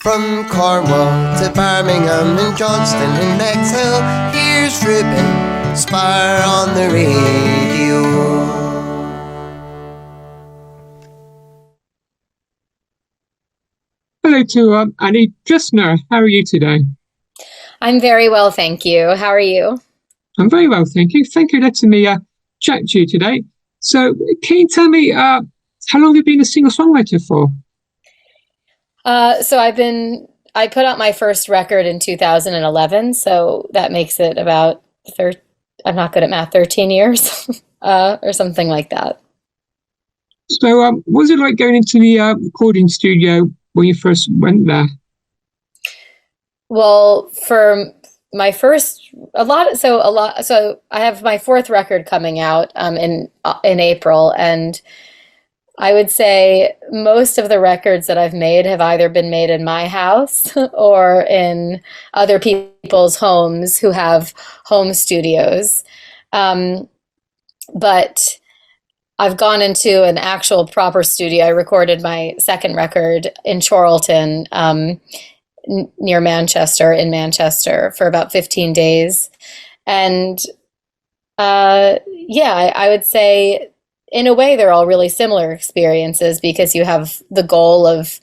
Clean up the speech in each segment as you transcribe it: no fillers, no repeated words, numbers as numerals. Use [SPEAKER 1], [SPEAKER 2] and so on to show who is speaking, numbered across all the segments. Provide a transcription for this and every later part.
[SPEAKER 1] From Cornwall to Birmingham and Johnston and Bexhill, here's Ruben Spire on the radio.
[SPEAKER 2] Hello to Annie Dressner. How are you today?
[SPEAKER 3] I'm very well, thank you. How are you?
[SPEAKER 2] I'm very well, thank you. Thank you for letting me chat to you today. So can you tell me how long have you been a singer-songwriter for?
[SPEAKER 3] So I put out my first record in 2011, so that makes it about, I'm not good at math, 13 years or something like that.
[SPEAKER 2] So what was it like going into the recording studio when you first went there?
[SPEAKER 3] Well, for my first, so I have my fourth record coming out in April, and I would say most of the records that I've made have either been made in my house or in other people's homes who have home studios. But I've gone into an actual proper studio. I recorded my second record in Chorlton, near Manchester, in Manchester, for about 15 days. And I would say in a way, they're all really similar experiences because you have the goal of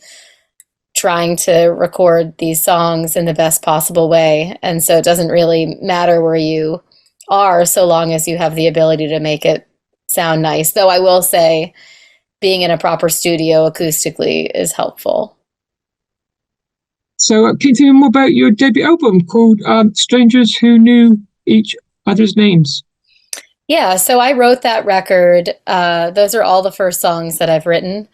[SPEAKER 3] trying to record these songs in the best possible way. And so it doesn't really matter where you are so long as you have the ability to make it sound nice. Though I will say being in a proper studio acoustically is helpful.
[SPEAKER 2] So can you tell me more about your debut album called Strangers Who Knew Each Other's Names?
[SPEAKER 3] Yeah, so I wrote that record. Those are all the first songs that I've written.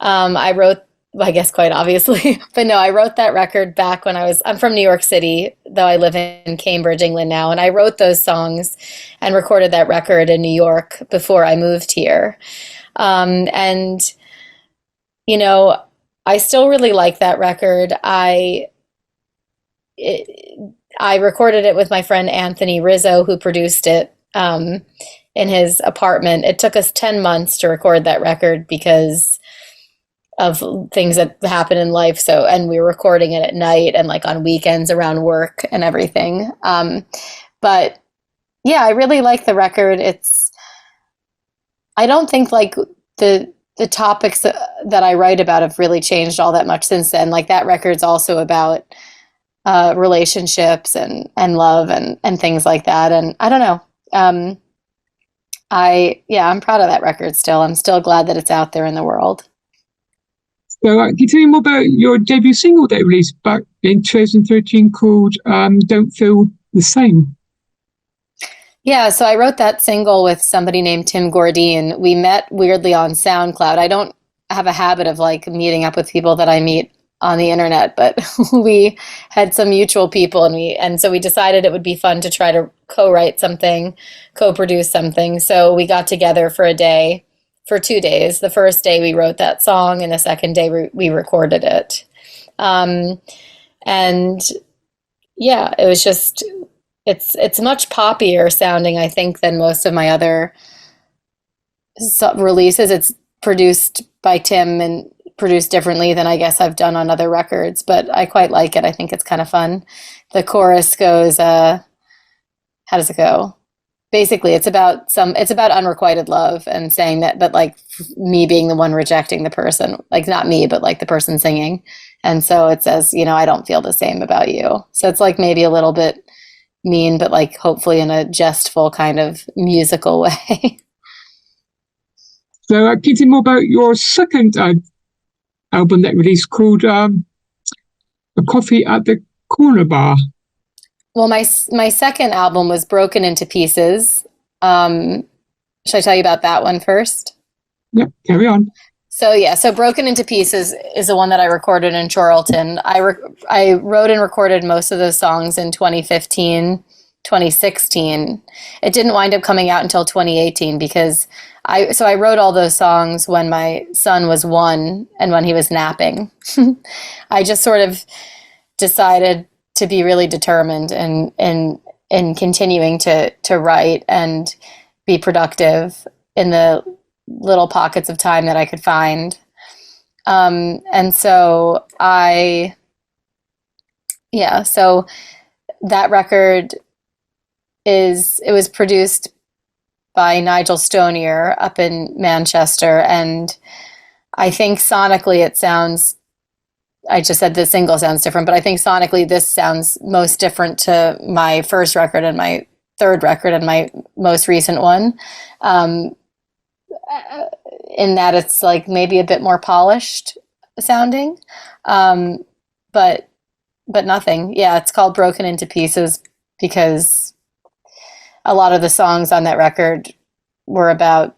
[SPEAKER 3] I wrote, I guess quite obviously, but no, I wrote that record back when I'm from New York City, though I live in Cambridge, England now. And I wrote those songs and recorded that record in New York before I moved here. And, you know, I still really like that record. I recorded it with my friend Anthony Rizzo, who produced it in his apartment. It took us 10 months to record that record because of things that happen in life. So, and we were recording it at night and like on weekends around work and everything. But yeah, I really like the record. I don't think like the topics that I write about have really changed all that much since then. Like that record's also about relationships and love and things like that. And I don't know. I'm proud of that record still. I'm still glad that it's out there in the world.
[SPEAKER 2] So can you tell me more about your debut single that you released back in 2013 called Don't Feel the Same?
[SPEAKER 3] Yeah, so I wrote that single with somebody named Tim Gordine. We met weirdly on SoundCloud. I don't have a habit of like meeting up with people that I meet on the internet, but we had some mutual people and so we decided it would be fun to try to co-write something, co-produce something. So we got together for 2 days. The first day we wrote that song and the second day we recorded it. And yeah, it was just, it's much poppier sounding, I think, than most of my other releases. It's produced by Tim and produced differently than I guess I've done on other records, but I quite like it. I think it's kind of fun. The chorus goes, how does it go? Basically, it's about unrequited love and saying that like me being the one rejecting the person, like not me, but like the person singing. And so it says, I don't feel the same about you. So it's like maybe a little bit mean, but like hopefully in a jestful kind of musical way.
[SPEAKER 2] So can you tell me more about your second album that released called A Coffee at the Corner Bar?
[SPEAKER 3] Well, my second album was Broken into Pieces. Should I tell you about that one first?
[SPEAKER 2] Yep, carry on.
[SPEAKER 3] So Broken into Pieces is the one that I recorded in Chorlton. I wrote and recorded most of those songs in 2015, 2016. It didn't wind up coming out until 2018 because I wrote all those songs when my son was 1 and when he was napping. I just sort of decided to be really determined in continuing to write and be productive in the little pockets of time that I could find. And so I Yeah, so that record it was produced by Nigel Stonier up in Manchester, and I think sonically it sounds, I just said the single sounds different, but I think sonically this sounds most different to my first record and my third record and my most recent one. Um, in that it's like maybe a bit more polished sounding. Um, but nothing. Yeah, it's called Broken into Pieces because a lot of the songs on that record were about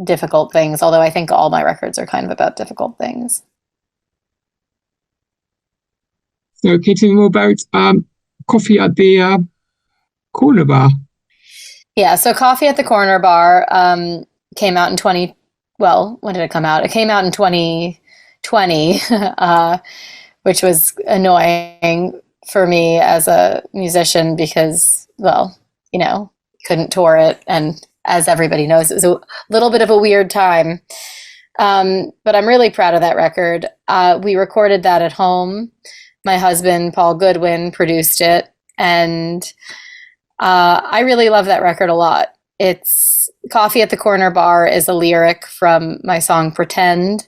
[SPEAKER 3] difficult things, although I think all my records are kind of about difficult things.
[SPEAKER 2] So, can you tell me more about Coffee at the Corner Bar?
[SPEAKER 3] Yeah, so Coffee at the Corner Bar came out in well, when did it come out? It came out in 2020, which was annoying for me as a musician because, well, you know, couldn't tour it. And as everybody knows, it was a little bit of a weird time. But I'm really proud of that record. We recorded that at home. My husband, Paul Goodwin, produced it. And I really love that record a lot. It's Coffee at the Corner Bar is a lyric from my song Pretend,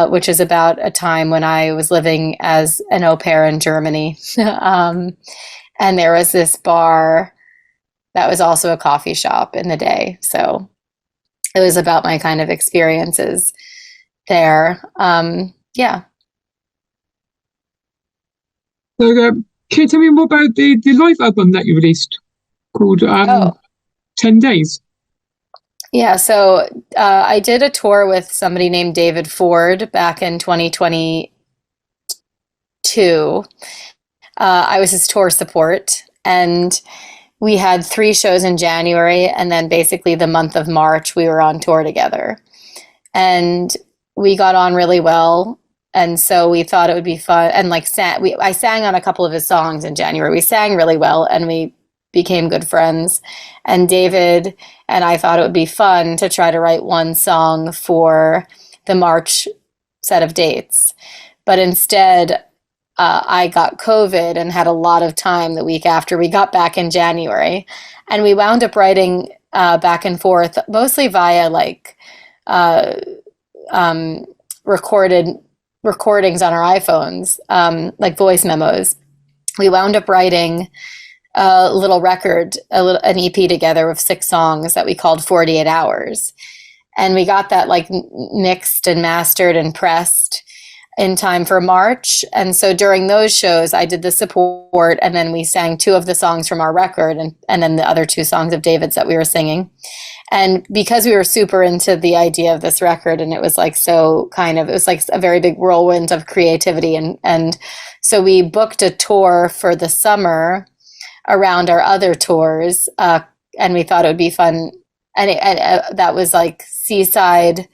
[SPEAKER 3] which is about a time when I was living as an au pair in Germany. And there was this bar that was also a coffee shop in the day. So it was about my kind of experiences there. Yeah.
[SPEAKER 2] So, can you tell me more about the live album that you released called 10 Days?
[SPEAKER 3] Yeah, so I did a tour with somebody named David Ford back in 2022. I was his tour support, and we had 3 shows in January, and then basically the month of March, we were on tour together. And we got on really well. And so we thought it would be fun. And like, I sang on a couple of his songs in January. We sang really well, and we became good friends. And David and I thought it would be fun to try to write one song for the March set of dates. But instead, I got COVID and had a lot of time the week after we got back in January. And we wound up writing back and forth, mostly via like recordings on our iPhones, like voice memos. We wound up writing a little record, an EP together with 6 songs that we called 48 Hours. And we got that like mixed and mastered and pressed in time for March. And so during those shows, I did the support, and then we sang 2 of the songs from our record, and then the other 2 songs of David's that we were singing. And because we were super into the idea of this record, and it was like it was like a very big whirlwind of creativity. And so we booked a tour for the summer around our other tours, and we thought it would be fun. And that was like seaside.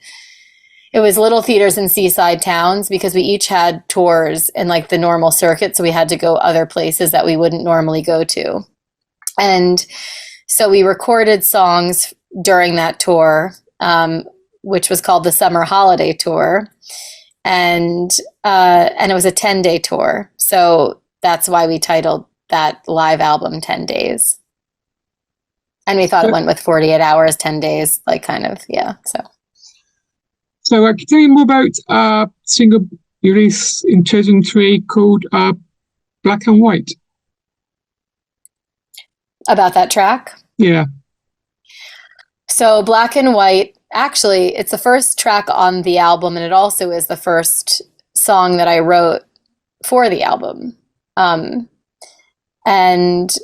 [SPEAKER 3] It was little theaters in seaside towns because we each had tours in like the normal circuit. So we had to go other places that we wouldn't normally go to. And so we recorded songs during that tour, which was called the Summer Holiday Tour. And it was a 10-day tour. So that's why we titled that live album 10 Days. And we thought it went with 48 hours, 10 days, like kind of, yeah.
[SPEAKER 2] So, can you tell me more about single you released in 2003 called Black and White?
[SPEAKER 3] About that track?
[SPEAKER 2] Yeah.
[SPEAKER 3] So Black and White, actually, it's the first track on the album, and it also is the first song that I wrote for the album. And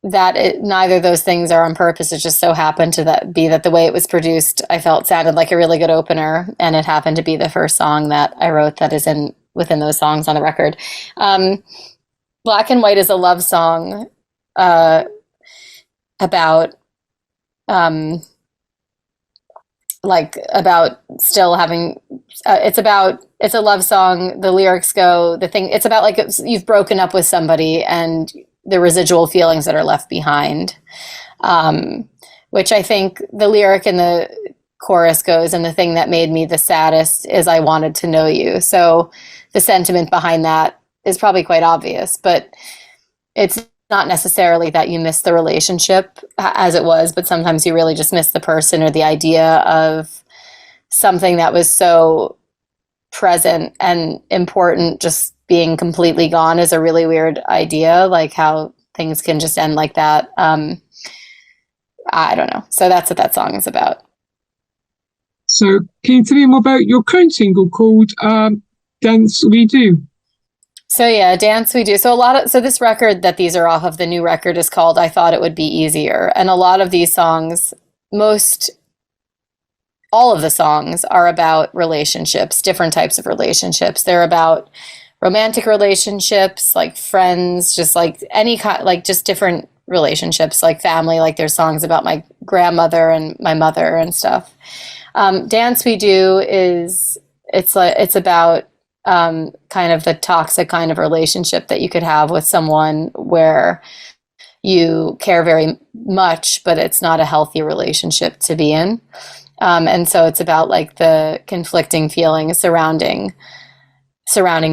[SPEAKER 3] neither of those things are on purpose. It just so happened to be that the way it was produced, I felt sounded like a really good opener, and it happened to be the first song that I wrote that is within those songs on the record. Black and White is a love song about still having. It's a love song. The lyrics go, it's about like you've broken up with somebody and the residual feelings that are left behind, which I think the lyric in the chorus goes, and the thing that made me the saddest is I wanted to know you. So the sentiment behind that is probably quite obvious, but it's not necessarily that you miss the relationship as it was, but sometimes you really just miss the person or the idea of something that was so present and important just being completely gone is a really weird idea, like how things can just end like that. I don't know. So that's what that song is about.
[SPEAKER 2] So can you tell me more about your current single called Dance We Do?
[SPEAKER 3] So yeah, Dance We Do. So this record that these are off of, the new record, is called I Thought It Would Be Easier. And a lot of these songs, all of the songs are about relationships, different types of relationships. They're about romantic relationships, like friends, just like any kind, like just different relationships, like family. Like there's songs about my grandmother and my mother and stuff. Dance We Do it's about kind of the toxic kind of relationship that you could have with someone where you care very much, but it's not a healthy relationship to be in. And so it's about like the conflicting feelings surrounding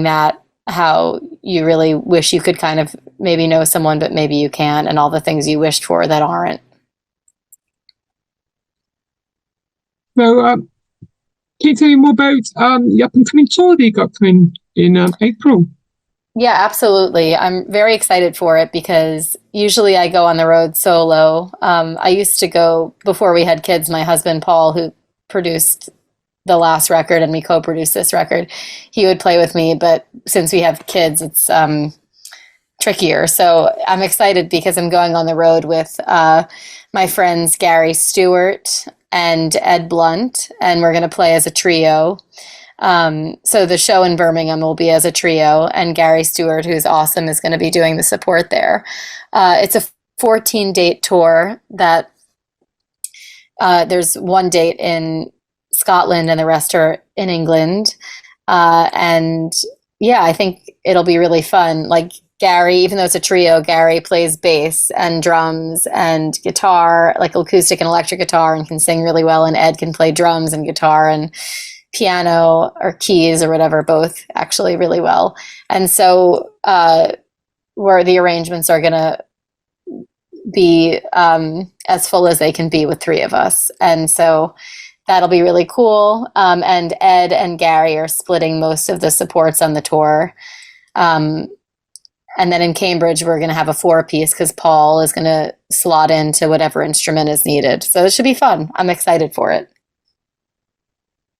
[SPEAKER 3] that, how you really wish you could kind of maybe know someone, but maybe you can't, and all the things you wished for that aren't.
[SPEAKER 2] So can you tell me more about the up and coming tour that you got coming in April?
[SPEAKER 3] Yeah, absolutely. I'm very excited for it because usually I go on the road solo. I used to go before we had kids. My husband, Paul, who produced the last record and we co-produced this record, he would play with me. But since we have kids, it's trickier. So I'm excited because I'm going on the road with my friends Gary Stewart and Ed Blunt, and we're going to play as a trio. So the show in Birmingham will be as a trio, and Gary Stewart, who's awesome, is going to be doing the support there. It's a 14-date tour that there's one date in Scotland and the rest are in England. And yeah, I think it'll be really fun. Like Gary, even though it's a trio, Gary plays bass and drums and guitar, like acoustic and electric guitar, and can sing really well. And Ed can play drums and guitar and piano or keys or whatever, both actually really well. And so where the arrangements are going to be as full as they can be with three of us. And so that'll be really cool. And Ed and Gary are splitting most of the supports on the tour. And then in Cambridge, we're going to have a 4-piece because Paul is going to slot into whatever instrument is needed. So it should be fun. I'm excited for it.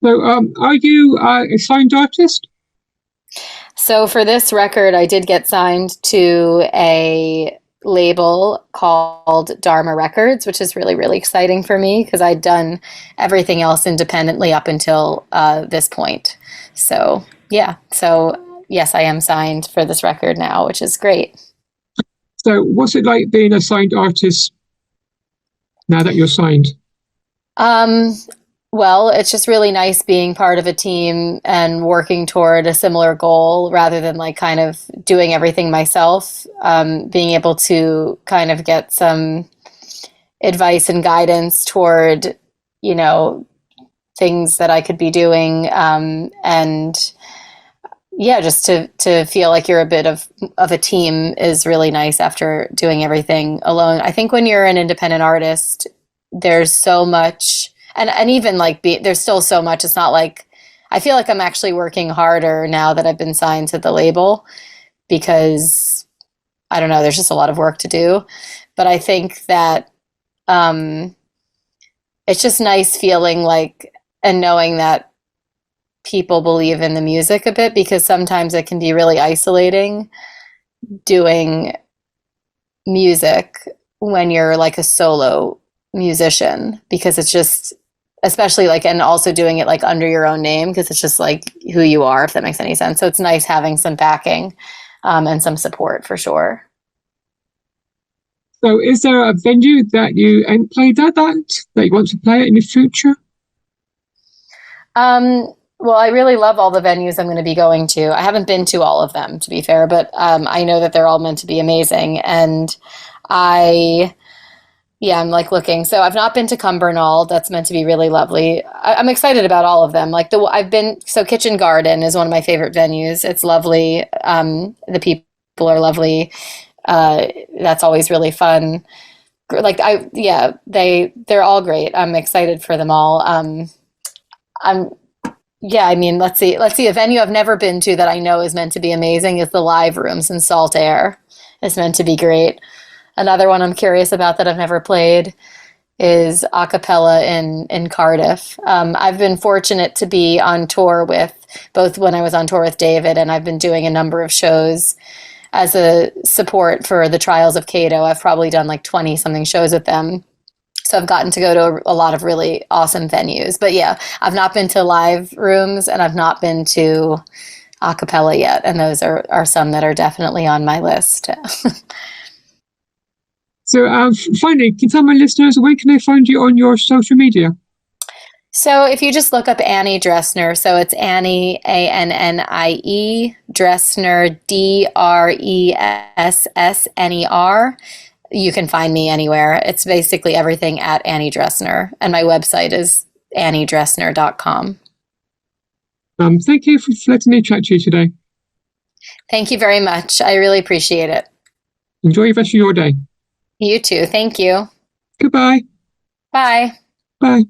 [SPEAKER 2] So are you a signed artist?
[SPEAKER 3] So for this record, I did get signed to a label called Dharma Records, which is really, really exciting for me because I'd done everything else independently up until this point. So yeah, yes, I am signed for this record now, which is great.
[SPEAKER 2] So what's it like being a signed artist now that you're signed?
[SPEAKER 3] Well, it's just really nice being part of a team and working toward a similar goal rather than like kind of doing everything myself. Being able to kind of get some advice and guidance toward, things that I could be doing. And yeah, just to feel like you're a bit of a team is really nice after doing everything alone. I think when you're an independent artist, there's so much, and even like there's still so much. It's not like, I feel like I'm actually working harder now that I've been signed to the label because I don't know, there's just a lot of work to do. But I think that it's just nice feeling like and knowing that people believe in the music a bit, because sometimes it can be really isolating doing music when you're like a solo musician, because it's just, especially like, and also doing it like under your own name, because it's just like who you are, if that makes any sense. So it's nice having some backing and some support for sure.
[SPEAKER 2] So is there a venue that you ain't played at that you want to play at in the future?
[SPEAKER 3] Well, I really love all the venues I'm going to be going to. I haven't been to all of them, to be fair, but I know that they're all meant to be amazing. And I Yeah, I'm like looking. So I've not been to Cumbernauld. That's meant to be really lovely. I'm excited about all of them. Like so Kitchen Garden is one of my favorite venues. It's lovely. The people are lovely. That's always really fun. Yeah, they're all great. I'm excited for them all. I'm Yeah, I mean, let's see. A venue I've never been to that I know is meant to be amazing is the Live Rooms in Salt Air. It's meant to be great. Another one I'm curious about that I've never played is a cappella in Cardiff. I've been fortunate to be on tour with both when I was on tour with David, and I've been doing a number of shows as a support for the Trials of Cato. I've probably done like 20 something shows with them. So I've gotten to go to a lot of really awesome venues. But yeah, I've not been to Live Rooms and I've not been to a cappella yet. And those are some that are definitely on my list.
[SPEAKER 2] So finally, can you tell my listeners where can they find you on your social media?
[SPEAKER 3] So if you just look up Annie Dressner, so it's Annie, Annie, Dressner, Dressner. You can find me anywhere. It's basically everything at Annie Dressner. And my website is anniedressner.com.
[SPEAKER 2] Thank you for letting me chat to you today.
[SPEAKER 3] Thank you very much. I really appreciate it.
[SPEAKER 2] Enjoy the rest of your day.
[SPEAKER 3] You too. Thank you.
[SPEAKER 2] Goodbye.
[SPEAKER 3] Bye.
[SPEAKER 2] Bye.